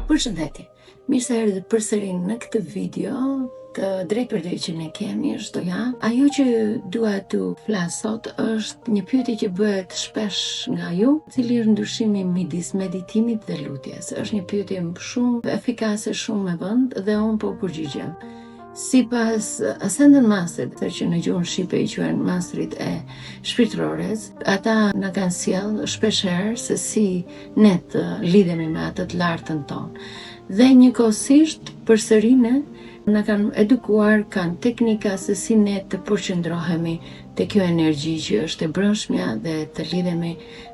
Përshëndetje, mirë se erdhët përsëri në këtë video të drejtpërdrejtë që ne kemi çdo javë. Ajo që dua t'u flas sot është një pyetje që bëhet shpesh nga ju, cili është ndryshimi midis meditimit dhe lutjes. Është një pyetje shumë efikase, shumë me vend dhe unë po përgjigjem. Sipas Ascended Master, që në gjuhën shqipe i quhen mastrit e shpirtërores, ata na kanë sjellë shpeshherë se si ne të lidhemi me atë të lartën tonë. Dhe njëkohësisht përsëri ne na kanë edukuar, kanë teknika se si ne të përqendrohemi te kjo energji që është e brendshmja dhe të lidhemi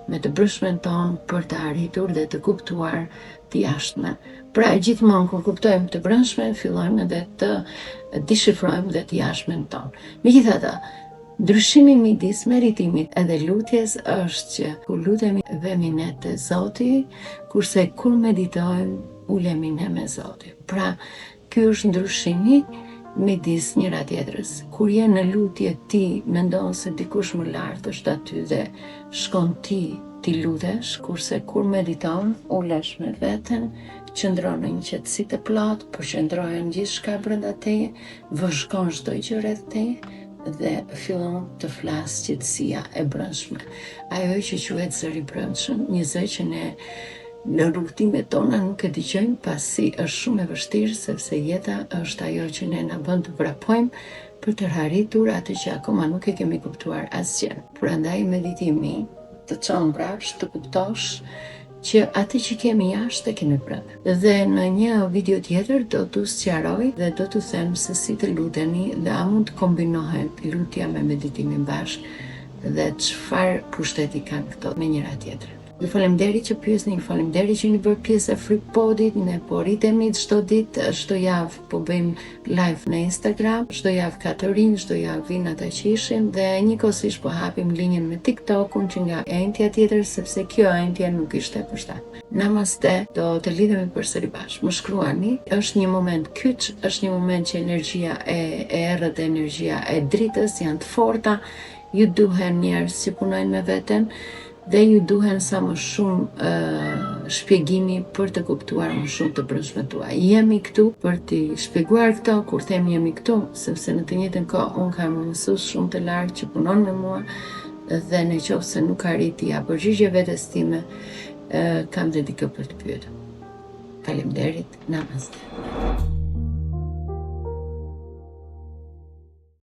me të brendshmën tonë për të arritur dhe të kuptuar të jashtme. Pra gjithmonë kur kuptojmë të brendshmën, fillojmë edhe të dishifrojmë dhe të jashtmen tonë. Megjithatë, ndryshimi midis meditimit edhe lutjes është që kur lutemi vemi ne te Zoti, kurse kur meditojmë ulemi ne me Zotin. Pra, ky është ndryshimi midis njëra tjetrës. Kur je në lutje ti mendon se dikush më lart është aty dhe shkon ti lutesh, kurse kur mediton ulesh me veten, qëndron në një qetësi të plotë, përqendrohen gjithçka brenda teje, vëzhgon çdo gjë rreth teje dhe fillon të flas qetësia e brendshme. Ajo që quhet zëri i brendshëm, një zë që ne në rrugtimet tona nuk e dëgjojmë pasi është shumë e vështirë sepse jeta është ajo që ne na bën të vrapojmë për të arritur atë që akoma nuk e kemi kuptuar asgjë. Prandaj meditimi të çon mbrapsht të kuptosh që atë që kemi jashtë e kemi brenda. Dhe në një video tjetër do t'u sqaroj dhe do t'u them se si të luteni dhe a mund të kombinohet lutja me meditimin bashkë dhe çfarë pushteti kanë këto me njëra tjetrën. Ju falemnderit që pyesni, ju falemnderit që jeni bërë pjesë e Free Podit, ne po rritemi çdo ditë, çdo javë po bëjmë live në Instagram, çdo javë ka të rinj, çdo javë vinë ata që ishin dhe njëkohësisht po hapim linjën me TikTokun që nga entja tjetër sepse kjo entja nuk ishte përshtat. Namaste, do të lidhemi përsëri bashkë. Më shkruani, është një moment kyç, është një moment që energjia e errët dhe energjia e dritës janë të forta, ju duhen njerëz që punojnë me veten dhe ju duhen sa më shumë shpjegimi për të kuptuar më shumë të brendshmën tuaj. Jemi këtu për t'i shpjeguar këto, kur them jemi këtu, sepse në të njëjtën kohë unë kam mësues shumë të lartë që punon me mua dhe në qoftë se nuk arriti ja përgjigje vetes time, kam dedikë për të pyetur. Faleminderit, namaste.